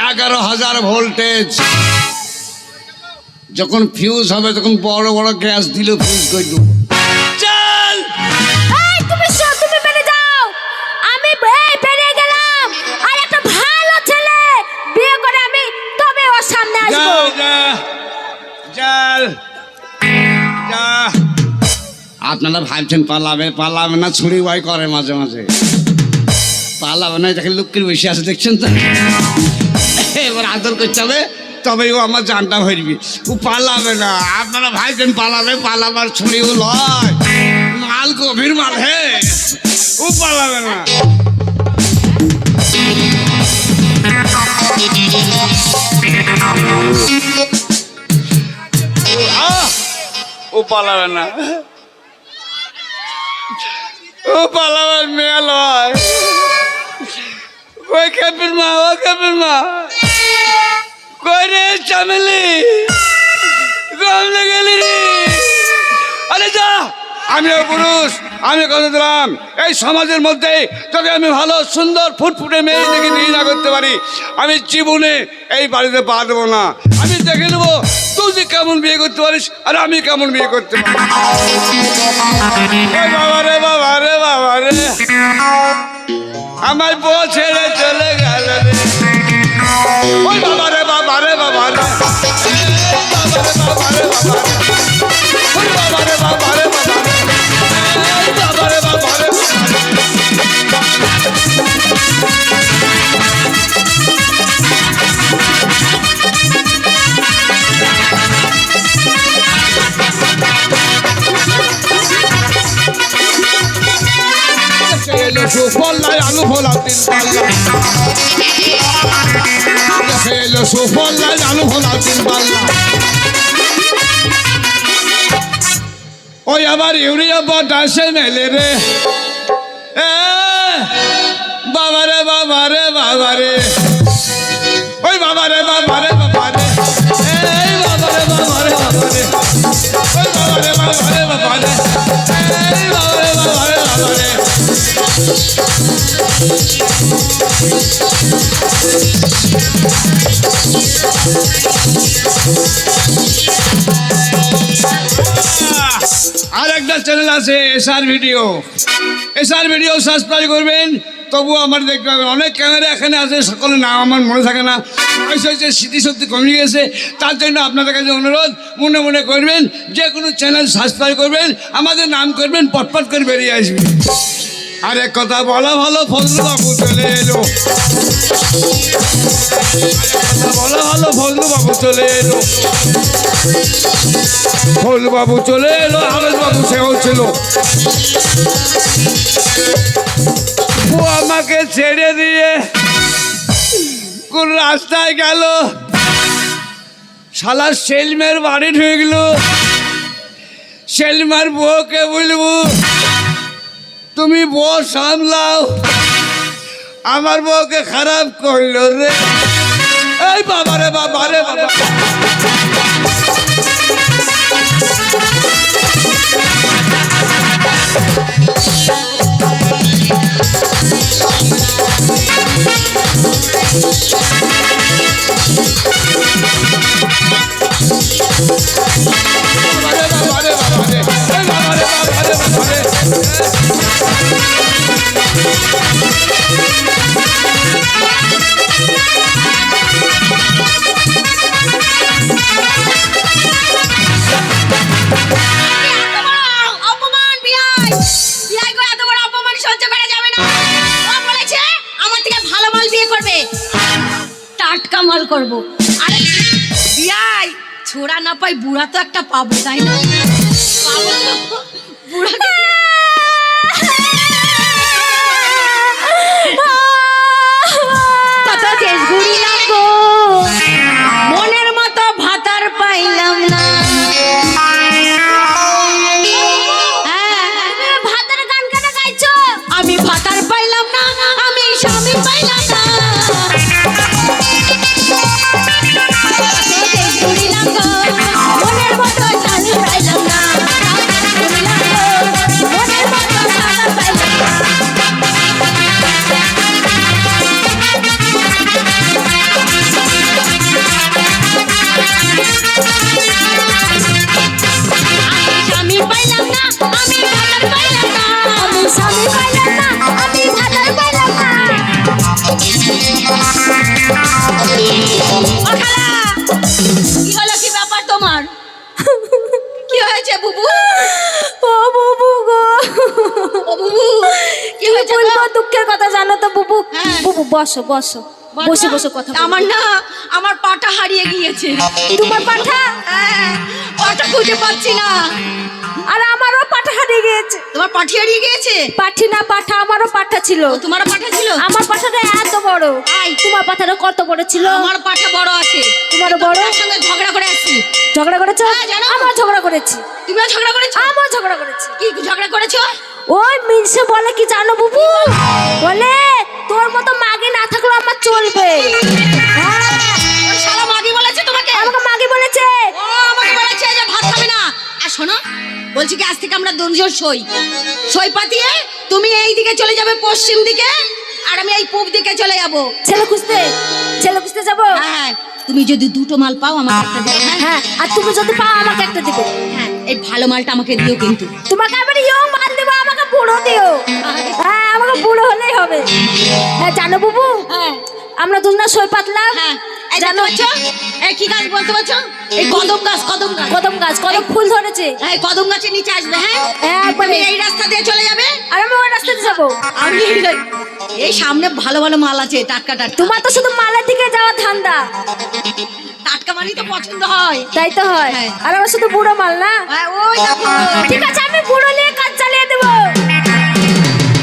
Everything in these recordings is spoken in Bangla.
11,000 ভোল্টেজ যখন ফিউজ হবে তখন বড় বড় গ্যাস দিল ফিউজ করে দেবো। চল তুমি বেরিয়ে যাও, আমি বেরিয়ে গেলাম। আর একটা ভালো ছেলে বিয়ে করে আমি তবে ওর সামনে আসবো। চল যা। আপনারা ভাবছেন পালাবে না, ছুরি ভয় করে মাঝে মাঝে। পালাবে না, দেখে লুকির বেশি আছে দেখছেন তো। এবার আদর করতে হবে তবে ও আমার জানটা ভরবি। ও পালাবে না, আপনারা ভাবছেন পালাবার ছুরিও লয়, মাল গভীর মাল। হে ও পালাবে না। ও পালাবে না, ও পালাবার মেয়ে লয়। ওই খেপির মা কই রে চামেলি, কমলে গেলি রে? আরে যা, আমিও পুরুষ, আমি কথা দিলাম এই সমাজের মধ্যে যদি আমি ভালো সুন্দর ফুটফুটে মেয়ে দেখে বিয়ে না করতে পারি, আমি জীবনে এই বাড়িতে পা দেবো না। আমি দেখে নেবো তুই যে কেমন বিয়ে করতে পারিস আর আমি কেমন বিয়ে করতে পারি। বাবা রে আমার বউ ছেড়ে চলে গেল রে। ওই বাবা রে সুফল আলু ফোলা তিন পাল্লা, সুফল আলু ফোলা তিন পাল্লা। ওই আবার ইউরিয়া পটাশে মেলে রে। বাবারে ওই বাবারে এই বাবারে ওই বাবারে আর একটা চ্যানেল আছে এসআর ভিডিও সাবস্ক্রাইব করবেন। তবুও আমার দেখতে পাবেন অনেক ক্যামেরা এখানে আছে, সকলের নাম আমার মনে থাকে না, হচ্ছে স্মৃতিশক্তি কমে গেছে। তার জন্য আপনাদের কাছে অনুরোধ, মনে মনে করবেন, যে কোনো চ্যানেল সাবস্ক্রাইব করবেন, আমাদের নাম করবেন, পটপট করে বেরিয়ে আসবে। আর এক কথা বলা ভালো, ফজলুবাবু চলে এলো। ফজলুবাবু চলে এলো, আবেদবাবু সেও ছিল। ও আমাকে ছেড়ে দিয়ে কোন রাস্তায় গেল, শালা সেলমের বাড়ি ঢুকে গেল। সেলমার বউকে বলবো তুমি বউ সামলাও, আমার বউকে খারাপ করলো রে। এই বাবারে বাবা। করবো আরে বিয়াই ছোড়া না পাই বুড়া তো একটা পাবো, তাই না? পাবো তো বুড়া। কত দেশ ঘুরিলাম গো, মনের মতো ভাতার পাইলাম না। ভাতার গান কেন গাইছো? আমি ভাতার পাইলাম না, আমি স্বামী পাইলাম না। মনের মতো চালু পাইলাম না, মনের মতো চালু পাইলাম না। বসো বসো বসে বসে কথা বলো। আমার না আমার পাটা হারিয়ে গিয়েছে। তোমার পাঠা? হ্যাঁ, পাটা খুঁজে পাচ্ছি না। আর আমারও পাঠা হারিয়ে গিয়েছে। তোমার পাঠি হারিয়ে গিয়েছে? পাঠি না পাঠা, আমারও পাঠা ছিল। তোমার পাঠা ছিল? আমার পাঠাটা এত বড়। তোমার পাঠাটা কত বড় ছিল? আমার পাঠা বড় আছে। তোমারও বড়? তার সঙ্গে ঝগড়া করে আসছি। ঝগড়া করেছো? হ্যাঁ, জানো। আমার ঝগড়া করেছি। তুমিও ঝগড়া করেছো? আমার ঝগড়া করেছি। কি ঝগড়া করেছো? ওই মিনসে বলে কি জানো বুবু, বলে তোর মতো মাগে না থাকলেও আমার চলবে। হ্যাঁ, ওই শালা মাগি বলেছে তোমাকে? আমাকে মাগে বলেছে। ও আমাকে বলেছে যে ভাত খাবে না। আর শোনো, বলছি কি আজ থেকে আমরা দুজন সই পাতিয়ে তুমি এই দিকে চলে যাবে পশ্চিম দিকে, আর আমি এই পূব দিকে চলে যাব। ছেলে খুঁজতে যাবো। হ্যাঁ, তুমি যদি দুটো মাল পাও আমাকে একটা দিও। হ্যাঁ হ্যাঁ, আর তুমি যদি পাও আমাকে একটা দিবে। হ্যাঁ, এই ভালো মালটা আমাকে দিও কিন্তু। তোমাকে আবার ইয়ং মাল দেবো, আমাকে বুড়ো দিও। হ্যাঁ, আমাকে বুড়ো হলেই হবে। হ্যাঁ জানো বুবু, হ্যাঁ আমরা দুজনা সই পাতলাম। হ্যাঁ, এই জানো জানো এই কি গাছ বলতে পারছো? এই কদম গাছ। কদম গাছ, কদম ফুল ধরেছে। এই কদম গাছের নিচে আসবে। হ্যাঁ, একবারে তুমি এই রাস্তা দিয়ে চলে যাবে, আর আমি ওই রাস্তাতে যাবো। আমি এই সামনে ভালো ভালো মাল আছে, টাটকা টাটকা। তোমার তো শুধু মালার দিকে যাওয়া ধান্দা। টাটকা মালই তো পছন্দ হয়। তাই তো হয়। হ্যাঁ। আর আমার শুধু বুড়ো মাল না। হ্যাঁ, ওই দেখো। ঠিক আছে, আমি বুড়ো নিয়ে কাজ চালিয়ে দেবো।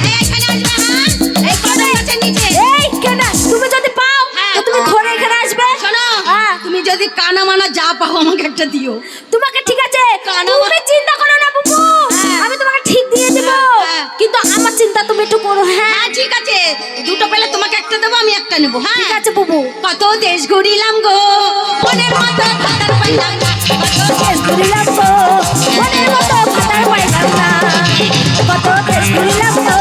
এই এখানে আসবে। হ্যাঁ, এই কদম গাছের নিচে। এই কেন, তুমি যদি পাও হ্যাঁ। তো তুমি ঘরে এখানে আসবে। শোনো, হ্যাঁ। তুমি যদি কানা মানা যা পাও আমাকে একটা দিও। তোমাকে ঠিক আছে, কানা তুমি চিন্তা করো না বুবু, হ্যাঁ। আমি তোমাকে ঠিক দিয়ে দেবো। হ্যাঁ। কিন্তু আমার চিন্তা তুমি একটু করো। হ্যাঁ হ্যাঁ ঠিক আছে, দুটো পেলে তোমাকে একটা দেবো, আমি একটা নেবো। হ্যাঁ ঠিক আছে বুবু। কত দেশ ঘুরিলাম গো, মনের মতো খাতার পাইলাম না। কত দেশ ঘুরিলাম তো মনের মতো খাতার পাইলাম না, কত দেশ ঘুরিলাম তো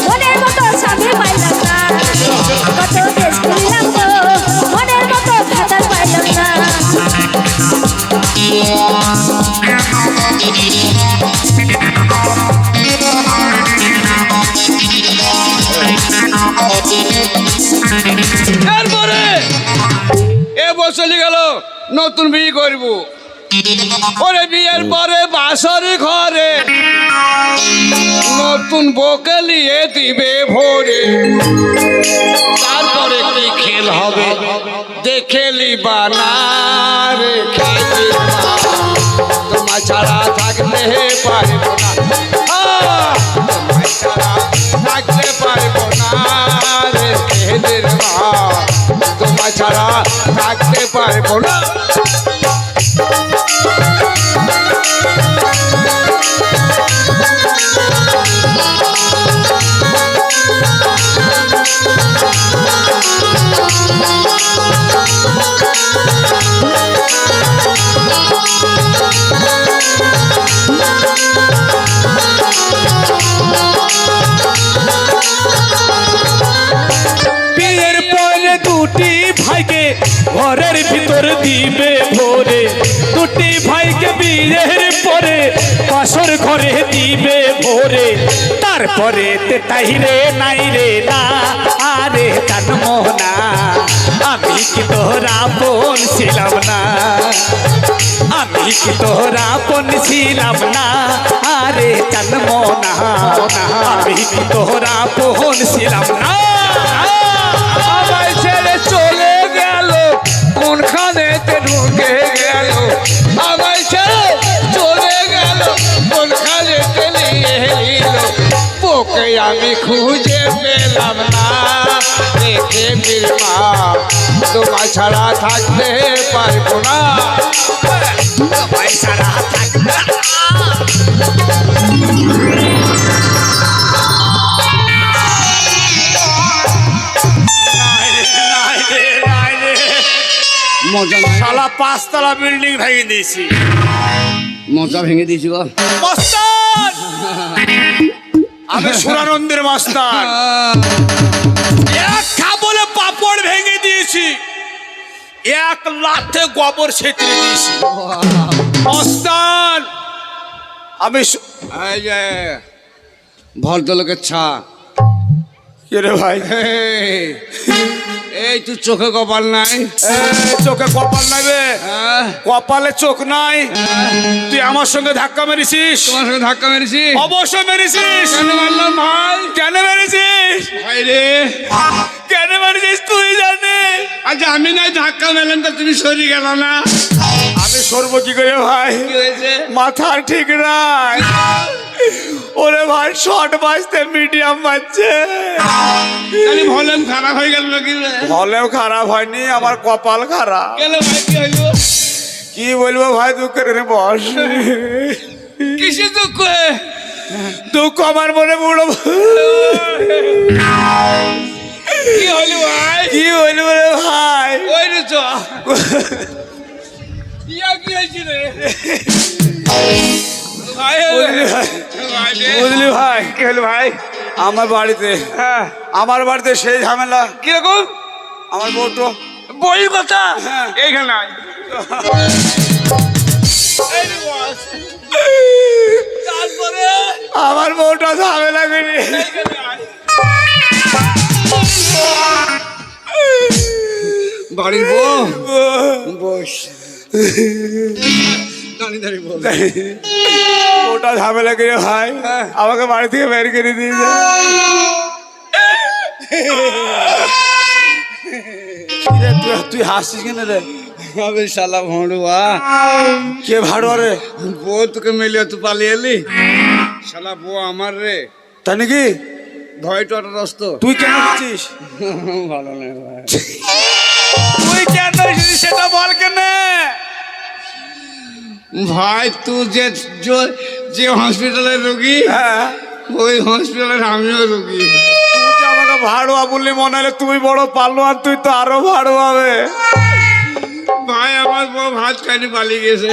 মনের মতো স্বামী পাইলাম না, কত দেশ ঘুরিলাম তো মনের মতো খাতার পাইলাম না। এরপরে এ বছর গেল নতুন বিয়ে করব। ওরে বিয়ের পরে বাসর ঘরে নতুন বউকে নিয়ে দিবে ভোরে। তারপরে কি খেল হবে দেখে লিবা না রে, তোমার ছাড়া থাকতে পারবো না, তোমার ছাড়া থাকতে পারবো না রে খেদের মা, তোমার ছাড়া থাকতে পারবো না। বিয়ের পরে দুটি ভাইকে ঘরের ভিতর দিবে ভোরে, দুটি ভাইকে বিয়ের পরে বাসর ঘরে দিবে ভোরে। তারপরে তাই রে নাই রে না, আরে জানমো না আমি কি তোরা বোন ছিলাম না, আমি কি তোরা বোন ছিলাম না, আরে জানমো না আমি কি তোরা বোন ছিলাম না। আমায় ছেড়ে চলে গেল কোনখানেতে ঢুকে গেল, আমায় ছেড়ে চলে গেল কোনখানেতে নিয়ে এলো, ওকে আমি খুঁজে পেলাম না দেখে বিরমা, তোমার ছাড়া থাকতে পারবো না, তোমার ছাড়া থাকতে মজা নাই। শালা 5 তলা বিল্ডিং ভেঙে দিয়েছি। মজা ভেঙে দিয়েছি গো। মস্তান, আমি সুরানন্দের মস্তান। এক খাবলে পাপড় ভেঙে দিয়েছি, এক লাথে গোবর ছেতরে দিয়েছি। মস্তান, আমি এই যে ভদ্রলোকের ছা, কে রে ভাই? এই তুই চোখে কপাল নাই, চোখে কপাল নাইবে, হ্যাঁ? কপালে চোখ নাই। তুই আমার সঙ্গে ধাক্কা মেরেছিস? তোমার সঙ্গে ধাক্কা মেরেছি? অবশ্যই মেরেছিস। কেন মারলাম ভাই? কেন মেরেছিস? ভাই রে, কেন আচ্ছা আমি নাই ধাক্কা মেলেন তো তুমি সরি গেল না। আমি সরবো কি করে ভাই? কি হয়েছে? মাথা ঠিক নাই। ওরে ভাই শর্ট বাজতে মিডিয়াম বাজছে। তাহলে ভলিউম খারাপ হয়ে গেল নাকি রে? হলেও খারাপ হয়নি, আমার কপাল খারাপ। গেল ভাই কি হইলো? কি বলবো ভাই, দুঃখের রে বস। কিসে দুঃখ? দুঃখ আমার মনে বুড়ো। কি হইলো ভাই? কি বলবো রে ভাই? ওই রে চ ইয়া কি হয়েছে রে? ভাই বুঝলি ভাই? ভাই রে। বুঝলি ভাই? কি হলো ভাই? আমার বাড়িতে সেই ঝামেলা। কিরকম? আমার বউটো বই কথা হ্যাঁ। এইখানে আয়। এই রে বস। তারপরে আমার বউটা ঝামেলা করে এইখানে আয়। বাড়ির বউ বস দাঁড়িয়ে বল। ওটা ঝামেলা করে ভাই আমাকে বাড়ি থেকে বের করে দিয়ে যায়। তুই হাসছিস কেন রে? আবে শালা ভড়ুয়া, কে ভাড়ুয়া রে? বউ তোকে মিলিয়ে তুই পালিয়ে এলি। শালা বউ আমার রে, তাই নাকি? ভয় টরস্ত। তুই কেন করছিস? ভালো নেই ভাই। তুই কেন এসেছিস সেটা বল কেন? ভাই তুই যে হসপিটালের রোগী, হ্যাঁ, ওই হসপিটালের আমিও রোগী। তুই যে আমাকে ভাড়ুয়া বললি মনে হলে তুই বড় পালোয়ান, তুই তো আরো ভাড়ুয়া হবে। ভাই আমার বউ ভাত খাইনি পালিয়ে গেছে।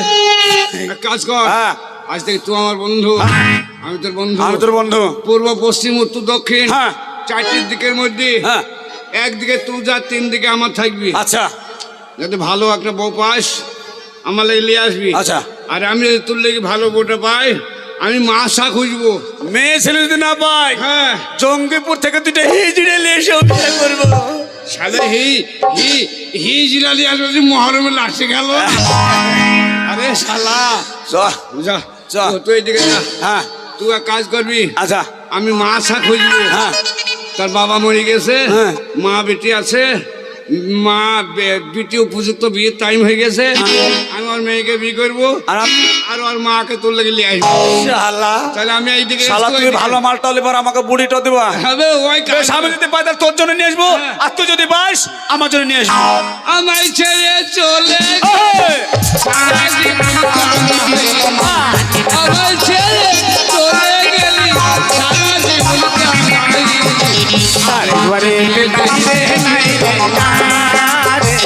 এক কাজ কর, হ্যাঁ। আজ থেকে তুই আমার বন্ধু, আমি তোর বন্ধু। আমি তোর বন্ধু। পূর্ব পশ্চিম উত্তর দক্ষিণ হ্যাঁ। চারটির দিকের মধ্যে হ্যাঁ। একদিকে তুই যা, তিন দিকে আমার থাকবি। আচ্ছা যাতে ভালো একটা বউ পাস আমার লেগে নিয়ে আসবি। আচ্ছা। আর আমি যদি তোর লেগে ভালো বউটা পাই, আমি মা শা খুঁজবো। মেয়ে ছেলে যদি না পাই, হ্যাঁ জঙ্গিপুর থেকে দুটো হিজড়ে নিয়ে এসে অভিষেক করবো। সাদা হি জিলালি আসবে মহরমে লাসে গেল। আরে শালা চ যা চ। তুই এদিকে যা। হ্যাঁ তুই এক কাজ করবি, আচ্ছা আমি মা শা খুঁজবো। হ্যাঁ তার বাবা মরে গেছে, হ্যাঁ। মা বেটি আছে, মা বেটি উপযুক্ত বিয়ের টাইম হয়ে গেছে। আমি ওর মেয়েকে বিয়ে করবো আর আর ওর মাকে তোর লেগে নিয়ে আসবো। শালা তাহলে আমি এইদিকে শালা তুই ভালো মালটা হলে পর আমাকে বুড়িটা দিবা। হবে ওই কাজ। বেশ, আমি যদি পাই তাহলে তোর জন্য নিয়ে আসবো, হ্যাঁ। আর তুই যদি পাস আমার জন্য নিয়ে আসবো। আমায় ছেড়ে চলে এই! সারা জীবন কাঁদাই। আমায় ছেড়ে চলে গেলি সারা জীবন কাঁদাই। আরেকবারে নাই রে, নাই রে, না রে।